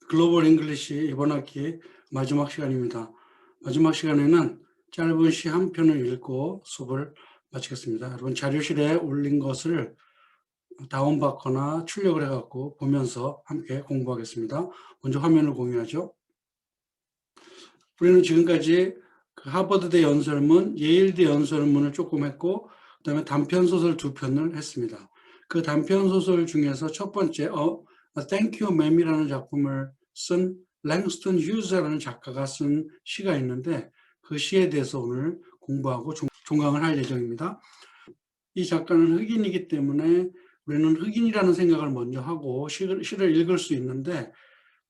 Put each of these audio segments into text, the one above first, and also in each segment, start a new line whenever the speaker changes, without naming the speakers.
글로벌 잉글리시 이번 학기 마지막 시간입니다. 마지막 시간에는 짧은 시 한 편을 읽고 수업을 마치겠습니다. 여러분 자료실에 올린 것을 다운받거나 출력을 해갖고 보면서 함께 공부하겠습니다. 먼저 화면을 공유하죠. 우리는 지금까지 그 하버드대 연설문, 예일대 연설문을 조금 했고 그 다음에 단편소설 2편을 했습니다. 그 단편소설 중에서 첫 번째 Thank You Ma'am이라는 작품을 쓴 랭스턴 휴즈라는 작가가 쓴 시가 있는데 그 시에 대해서 오늘 공부하고 종강을 할 예정입니다. 이 작가는 흑인이기 때문에 우리는 흑인이라는 생각을 먼저 하고 시를 읽을 수 있는데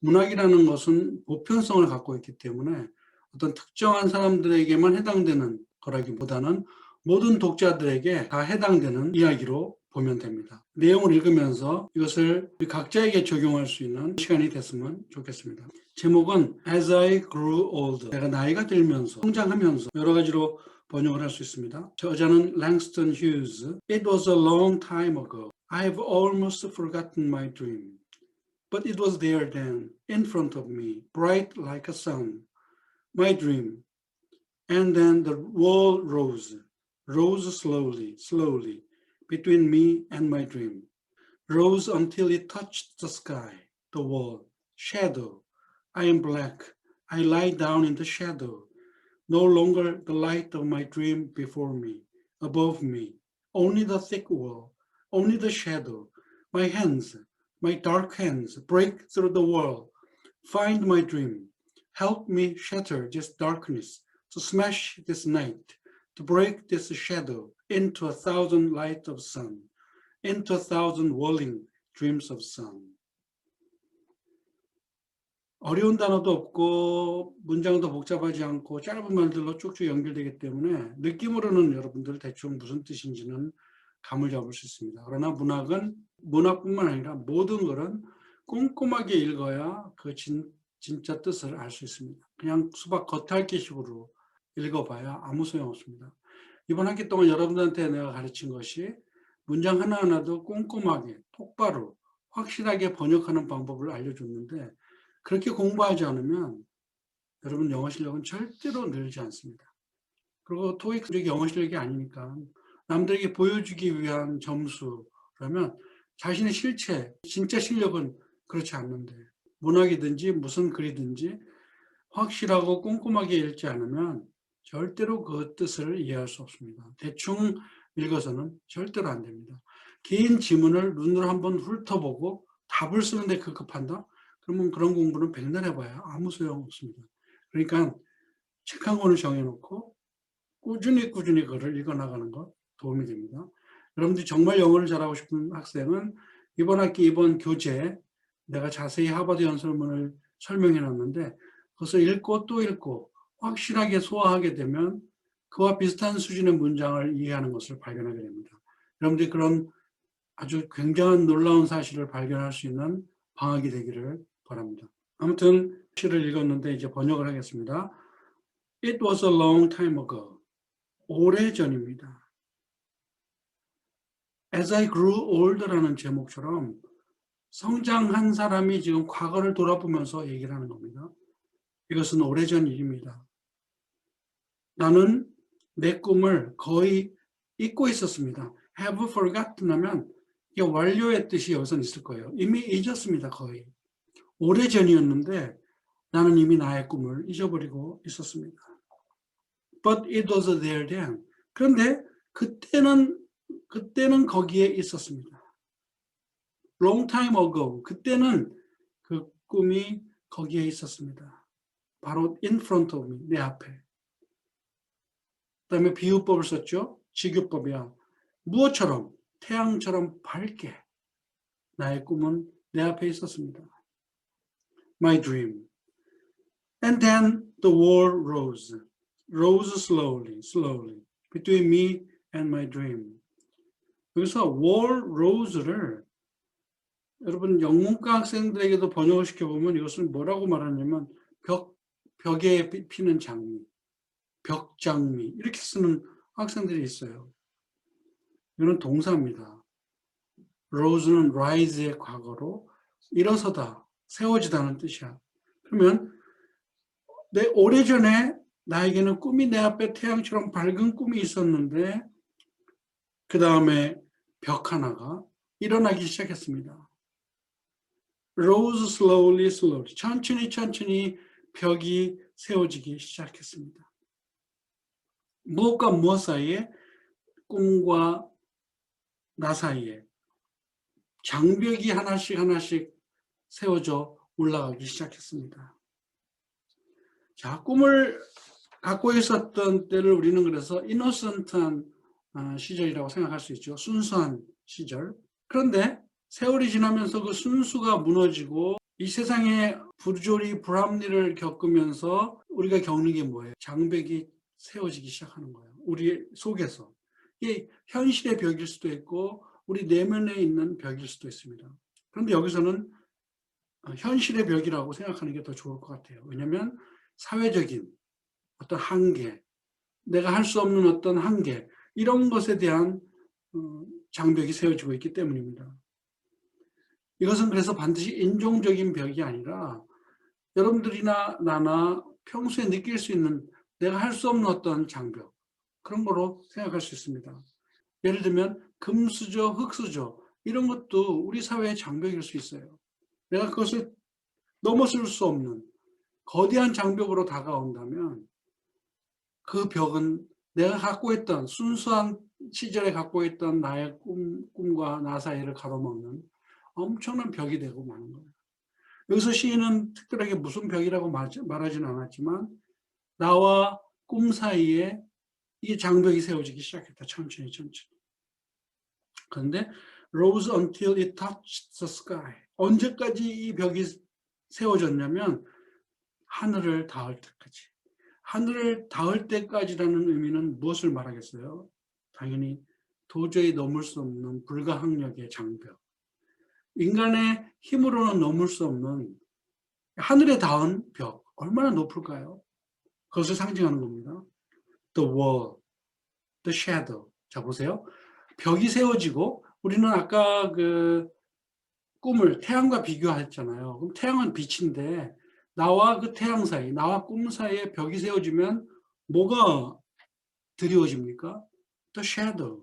문학이라는 것은 보편성을 갖고 있기 때문에 어떤 특정한 사람들에게만 해당되는 거라기보다는 모든 독자들에게 다 해당되는 이야기로 보면 됩니다. 내용을 읽으면서 이것을 우리 각자에게 적용할 수 있는 시간이 됐으면 좋겠습니다. 제목은 As I Grew Old, 내가 나이가 들면서, 성장하면서 여러 가지로 번역을 할 수 있습니다. 저자는 랭스턴 휴즈. It was a long time ago. I've almost forgotten my dream. But it was there then, in front of me, bright like a sun, my dream. And then the wall rose slowly, slowly, between me and my dream. Rose until it touched the sky, the wall, shadow. I am black. I lie down in the shadow. No longer the light of my dream before me, above me, only the thick wall, only the shadow. My hands, my dark hands, break through the wall. Find my dream. Help me shatter this darkness, to smash this night, to break this shadow into 1,000 lights of sun, into 1,000 whirling dreams of sun. 어려운 단어도 없고 문장도 복잡하지 않고 짧은 말들로 쭉쭉 연결되기 때문에 느낌으로는 여러분들 대충 무슨 뜻인지는 감을 잡을 수 있습니다. 그러나 문학은 문학뿐만 아니라 모든 것은 꼼꼼하게 읽어야 그 진짜 뜻을 알 수 있습니다. 그냥 수박 겉핥기식으로 읽어봐야 아무 소용없습니다. 이번 학기 동안 여러분들한테 내가 가르친 것이 문장 하나하나도 꼼꼼하게 똑바로 확실하게 번역하는 방법을 알려줬는데 그렇게 공부하지 않으면 여러분 영어 실력은 절대로 늘지 않습니다. 그리고 토익 실력이 영어 실력이 아니니까 남들에게 보여주기 위한 점수라면 자신의 실체, 진짜 실력은 그렇지 않는데 문학이든지 무슨 글이든지 확실하고 꼼꼼하게 읽지 않으면 절대로 그 뜻을 이해할 수 없습니다. 대충 읽어서는 절대로 안 됩니다. 긴 지문을 눈으로 한번 훑어보고 답을 쓰는데 급급한다? 그러면 그런 공부는 백날 해봐야 아무 소용 없습니다. 그러니까 책 한 권을 정해놓고 꾸준히 그걸 읽어나가는 것 도움이 됩니다. 여러분들이 정말 영어를 잘하고 싶은 학생은 이번 학기 이번 교재 내가 자세히 하버드 연설문을 설명해놨는데 그것을 읽고 또 읽고 확실하게 소화하게 되면 그와 비슷한 수준의 문장을 이해하는 것을 발견하게 됩니다. 여러분들이 그런 아주 굉장한 놀라운 사실을 발견할 수 있는 방학이 되기를 바랍니다. 아무튼 시를 읽었는데 이제 번역을 하겠습니다. It was a long time ago. 오래전입니다. As I grew older라는 제목처럼 성장한 사람이 지금 과거를 돌아보면서 얘기를 하는 겁니다. 이것은 오래전 일입니다. 나는 내 꿈을 거의 잊고 있었습니다. Have forgotten 하면 이게 완료의 뜻이 여기서 있을 거예요. 이미 잊었습니다. 거의. 오래전이었는데 나는 이미 나의 꿈을 잊어버리고 있었습니다. But it was there then. 그런데 그때는 거기에 있었습니다. Long time ago. 그때는 그 꿈이 거기에 있었습니다. 바로 in front of me. 내 앞에. 그 다음에 비유법을 썼죠. 직유법이야. 무엇처럼? 태양처럼 밝게 나의 꿈은 내 앞에 있었습니다. My dream. And then the wall rose slowly, slowly, between me and my dream. 여기서 wall rose를 여러분 영문과 학생들에게도 번역을 시켜보면 이것을 뭐라고 말하냐면 벽에 피는 장미, 벽장미 이렇게 쓰는 학생들이 있어요. 이거는 동사입니다. rose는 rise의 과거로 일어서다, 세워지다는 뜻이야. 그러면 오래전에 나에게는 꿈이 내 앞에 태양처럼 밝은 꿈이 있었는데 그 다음에 벽 하나가 일어나기 시작했습니다. Rose slowly, slowly. 천천히 천천히 벽이 세워지기 시작했습니다. 무엇과 무엇 사이에? 꿈과 나 사이에 장벽이 하나씩 하나씩 세워져 올라가기 시작했습니다. 자, 꿈을 갖고 있었던 때를 우리는 그래서 이노센트한 시절이라고 생각할 수 있죠. 순수한 시절. 그런데 세월이 지나면서 그 순수가 무너지고 이 세상의 부조리, 불합리를 겪으면서 우리가 겪는 게 뭐예요? 장벽이 세워지기 시작하는 거예요. 우리 속에서. 이게 현실의 벽일 수도 있고 우리 내면에 있는 벽일 수도 있습니다. 그런데 여기서는 현실의 벽이라고 생각하는 게 더 좋을 것 같아요. 왜냐하면 사회적인 어떤 한계, 내가 할 수 없는 어떤 한계, 이런 것에 대한 장벽이 세워지고 있기 때문입니다. 이것은 그래서 반드시 인종적인 벽이 아니라 여러분들이나 나나 평소에 느낄 수 있는 내가 할 수 없는 어떤 장벽, 그런 거로 생각할 수 있습니다. 예를 들면 금수저, 흙수저 이런 것도 우리 사회의 장벽일 수 있어요. 내가 그것을 넘어설 수 없는 거대한 장벽으로 다가온다면 그 벽은 내가 갖고 있던 순수한 시절에 갖고 있던 나의 꿈과 나 사이를 가로막는 엄청난 벽이 되고 마는 거예요. 여기서 시인은 특별하게 무슨 벽이라고 말하지는 않았지만 나와 꿈 사이에 이 장벽이 세워지기 시작했다. 천천히 천천히. 그런데 rose until it touched the sky. 언제까지 이 벽이 세워졌냐면 하늘을 닿을 때까지. 하늘을 닿을 때까지라는 의미는 무엇을 말하겠어요? 당연히 도저히 넘을 수 없는 불가항력의 장벽. 인간의 힘으로는 넘을 수 없는 하늘에 닿은 벽. 얼마나 높을까요? 그것을 상징하는 겁니다. The wall, the shadow. 자, 보세요. 벽이 세워지고 우리는 아까 그 꿈을 태양과 비교했잖아요. 그럼 태양은 빛인데 나와 그 태양 사이, 나와 꿈 사이에 벽이 세워지면 뭐가 드리워집니까? The shadow.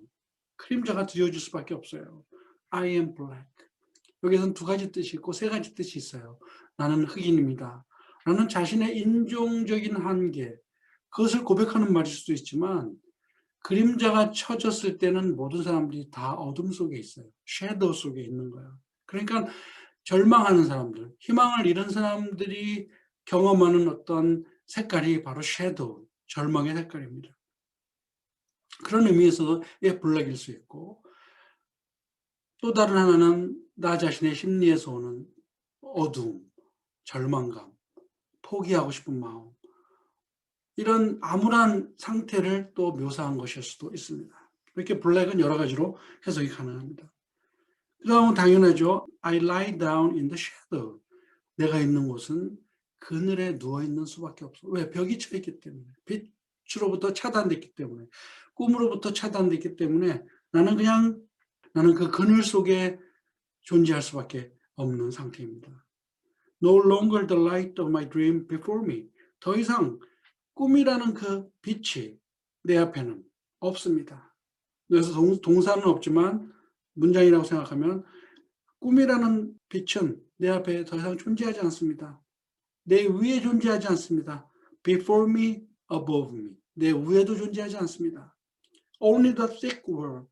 그림자가 드리워질 수밖에 없어요. I am black. 여기서는 두 가지 뜻이 있고 세 가지 뜻이 있어요. 나는 흑인입니다. 나는 자신의 인종적인 한계, 그것을 고백하는 말일 수도 있지만 그림자가 쳐졌을 때는 모든 사람들이 다 어둠 속에 있어요. 섀도우 속에 있는 거예요. 그러니까 절망하는 사람들, 희망을 잃은 사람들이 경험하는 어떤 색깔이 바로 섀도우, 절망의 색깔입니다. 그런 의미에서 블랙일 수 있고 또 다른 하나는 나 자신의 심리에서 오는 어두움, 절망감, 포기하고 싶은 마음, 이런 암울한 상태를 또 묘사한 것일 수도 있습니다. 이렇게 블랙은 여러 가지로 해석이 가능합니다. 그 다음은 당연하죠. I lie down in the shadow. 내가 있는 곳은 그늘에 누워있는 수밖에 없어. 왜? 벽이 쳐있기 때문에. 빛으로부터 차단됐기 때문에. 꿈으로부터 차단됐기 때문에 나는 그 그늘 속에 존재할 수밖에 없는 상태입니다. No longer the light of my dream before me. 더 이상 꿈이라는 그 빛이 내 앞에는 없습니다. 그래서 동사는 없지만 문장이라고 생각하면 꿈이라는 빛은 내 앞에 더 이상 존재하지 않습니다. 내 위에 존재하지 않습니다. Before me, above me. 내 위에도 존재하지 않습니다. Only the thick wall.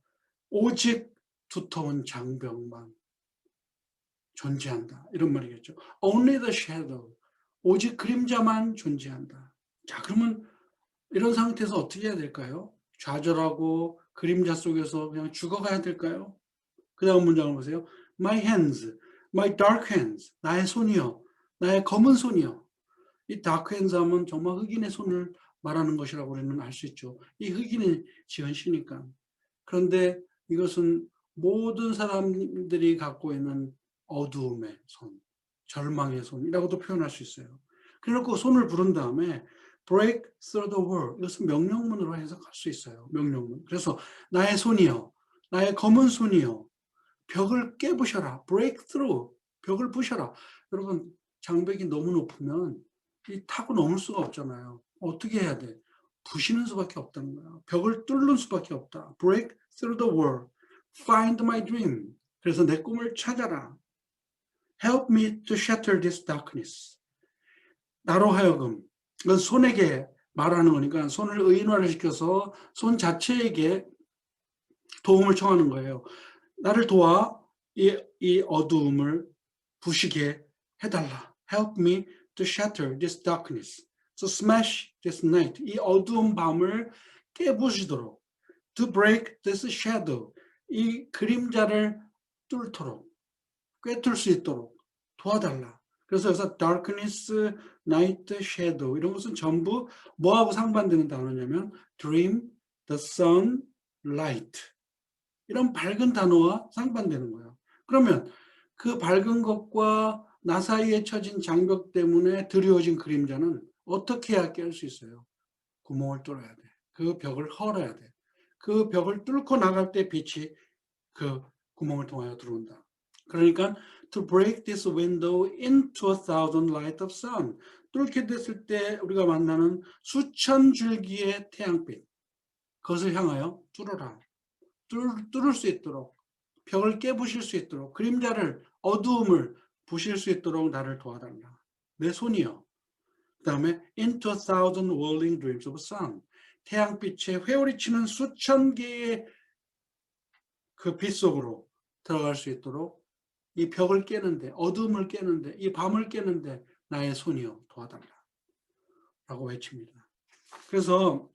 오직 두터운 장벽만 존재한다. 이런 말이겠죠. Only the shadow. 오직 그림자만 존재한다. 자, 그러면 이런 상태에서 어떻게 해야 될까요? 좌절하고 그림자 속에서 그냥 죽어가야 될까요? 그 다음 문장을 보세요. My hands, my dark hands. 나의 손이요. 나의 검은 손이요. 이 dark hands 하면 정말 흑인의 손을 말하는 것이라고 우리는 알 수 있죠. 이 흑인이 지은 시니까. 그런데 이것은 모든 사람들이 갖고 있는 어두움의 손, 절망의 손이라고도 표현할 수 있어요. 그래놓고 손을 부른 다음에 break through the wall. 이것은 명령문으로 해석할 수 있어요. 명령문. 그래서 나의 손이요. 나의 검은 손이요. 벽을 깨부셔라. break through. 벽을 부셔라. 여러분, 장벽이 너무 높으면 타고 넘을 수가 없잖아요. 어떻게 해야 돼? 부시는 수밖에 없다는 거야. 벽을 뚫는 수밖에 없다. Break through the wall. Find my dream. 그래서 내 꿈을 찾아라. Help me to shatter this darkness. 나로 하여금, 이건 손에게 말하는 거니까 손을 의인화를 시켜서 손 자체에게 도움을 청하는 거예요. 나를 도와 이 어두움을 부시게 해달라. Help me to shatter this darkness. So smash this night. 이 어두운 밤을 깨부시도록. To break this shadow. 이 그림자를 뚫도록. 꿰뚫 수 있도록 도와달라. 그래서 여기서 darkness, night, shadow 이런 것은 전부 뭐하고 상반되는 단어냐면 dream, the sun, light 이런 밝은 단어와 상반되는 거예요. 그러면 그 밝은 것과 나 사이에 쳐진 장벽 때문에 드리워진 그림자는 어떻게 해야 깰 수 있어요? 구멍을 뚫어야 돼. 그 벽을 헐어야 돼. 그 벽을 뚫고 나갈 때 빛이 그 구멍을 통하여 들어온다. 그러니까 to break this window into 1,000 light of sun. 뚫게 됐을 때 우리가 만나는 수천 줄기의 태양빛. 그것을 향하여 뚫어라. 뚫을 수 있도록 벽을 깨부실 수 있도록 그림자를 어두움을 부실 수 있도록 나를 도와달라. 내 손이여. 그 다음에 into 1,000 whirling dreams of sun. 태양빛에 회오리치는 수천 개의 그 빛 속으로 들어갈 수 있도록 이 벽을 깨는데, 어둠을 깨는데, 이 밤을 깨는데 나의 손이여 도와달라 라고 외칩니다. 그래서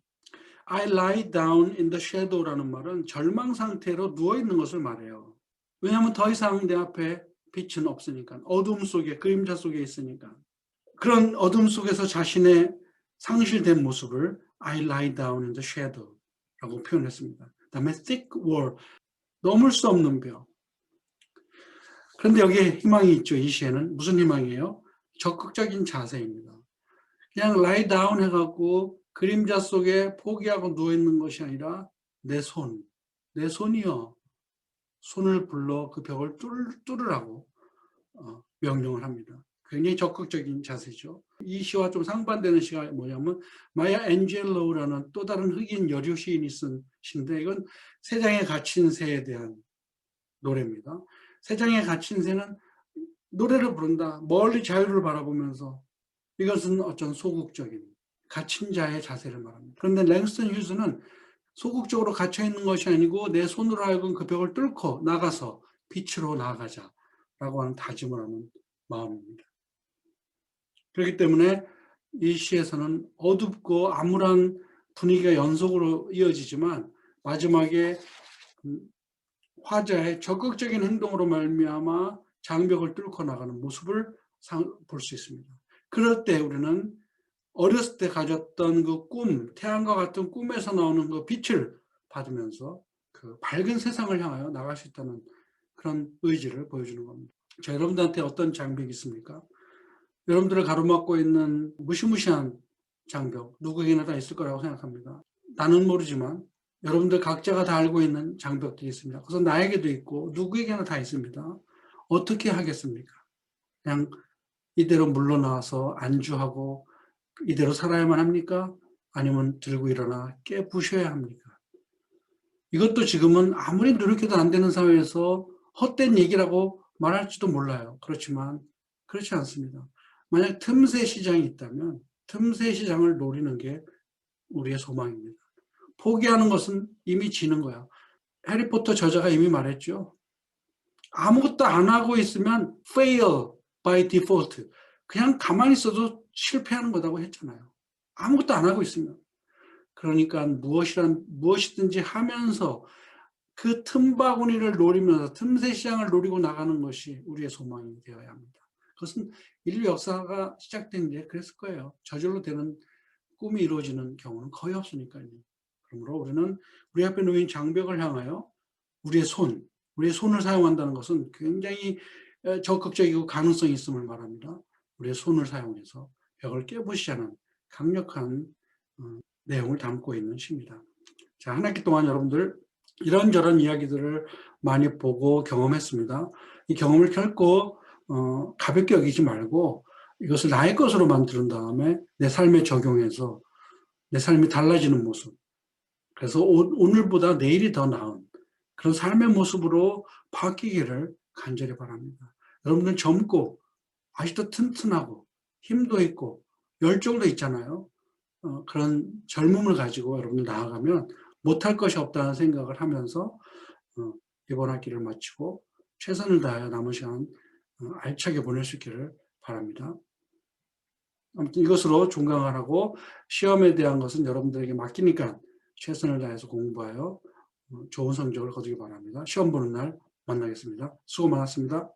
I lie down in the shadow라는 말은 절망 상태로 누워있는 것을 말해요. 왜냐하면 더 이상 내 앞에 빛은 없으니까. 어둠 속에, 그림자 속에 있으니까. 그런 어둠 속에서 자신의 상실된 모습을 I lie down in the shadow 라고 표현했습니다. 그 다음에 thick wall, 넘을 수 없는 벽. 그런데 여기에 희망이 있죠. 이 시에는 무슨 희망이에요? 적극적인 자세입니다. 그냥 lie down 해갖고 그림자 속에 포기하고 누워있는 것이 아니라 내 손이여 손을 불러 그 벽을 뚫으라고 명령을 합니다. 굉장히 적극적인 자세죠. 이 시와 좀 상반되는 시가 뭐냐면 마야 앤젤로라는 또 다른 흑인 여류 시인이 쓴 시인데 이건 세상에 갇힌 새에 대한 노래입니다. 세상에 갇힌 새는 노래를 부른다. 멀리 자유를 바라보면서 이것은 어떤 소극적인 갇힌 자의 자세를 말합니다. 그런데 랭스턴 휴즈는 소극적으로 갇혀있는 것이 아니고 내 손으로 하여금 그 벽을 뚫고 나가서 빛으로 나아가자라고 하는 다짐을 하는 마음입니다. 그렇기 때문에 이 시에서는 어둡고 암울한 분위기가 연속으로 이어지지만 마지막에 화자의 적극적인 행동으로 말미암아 장벽을 뚫고 나가는 모습을 볼 수 있습니다. 그럴 때 우리는 어렸을 때 가졌던 그 꿈, 태양과 같은 꿈에서 나오는 그 빛을 받으면서 그 밝은 세상을 향하여 나갈 수 있다는 그런 의지를 보여주는 겁니다. 자, 여러분들한테 어떤 장벽이 있습니까? 여러분들을 가로막고 있는 무시무시한 장벽, 누구에게나 다 있을 거라고 생각합니다. 나는 모르지만 여러분들 각자가 다 알고 있는 장벽들이 있습니다. 그래서 나에게도 있고 누구에게나 다 있습니다. 어떻게 하겠습니까? 그냥 이대로 물러나와서 안주하고 이대로 살아야만 합니까? 아니면 들고 일어나 깨부셔야 합니까? 이것도 지금은 아무리 노력해도 안 되는 사회에서 헛된 얘기라고 말할지도 몰라요. 그렇지만 그렇지 않습니다. 만약 틈새 시장이 있다면 틈새 시장을 노리는 게 우리의 소망입니다. 포기하는 것은 이미 지는 거야. 해리포터 저자가 이미 말했죠. 아무것도 안 하고 있으면 fail by default. 그냥 가만히 있어도 실패하는 거라고 했잖아요. 아무것도 안 하고 있으면. 그러니까 무엇이든지 하면서 그 틈바구니를 노리면서 틈새 시장을 노리고 나가는 것이 우리의 소망이 되어야 합니다. 그것은 인류 역사가 시작된 게 그랬을 거예요. 저절로 되는 꿈이 이루어지는 경우는 거의 없으니까요. 그러므로 우리는 우리 앞에 놓인 장벽을 향하여 우리의 손을 사용한다는 것은 굉장히 적극적이고 가능성이 있음을 말합니다. 우리의 손을 사용해서 벽을 깨부시자는 강력한 내용을 담고 있는 시입니다. 자, 한 학기 동안 여러분들 이런저런 이야기들을 많이 보고 경험했습니다. 이 경험을 결코 가볍게 여기지 말고 이것을 나의 것으로 만든 다음에 내 삶에 적용해서 내 삶이 달라지는 모습. 그래서 오늘보다 내일이 더 나은 그런 삶의 모습으로 바뀌기를 간절히 바랍니다. 여러분들 젊고 아직도 튼튼하고 힘도 있고 열정도 있잖아요. 그런 젊음을 가지고 여러분들 나아가면 못할 것이 없다는 생각을 하면서 이번 학기를 마치고 최선을 다하여 남은 시간 알차게 보낼 수 있기를 바랍니다. 아무튼 이것으로 종강을 하고 시험에 대한 것은 여러분들에게 맡기니까 최선을 다해서 공부하여 좋은 성적을 거두기 바랍니다. 시험 보는 날 만나겠습니다. 수고 많았습니다.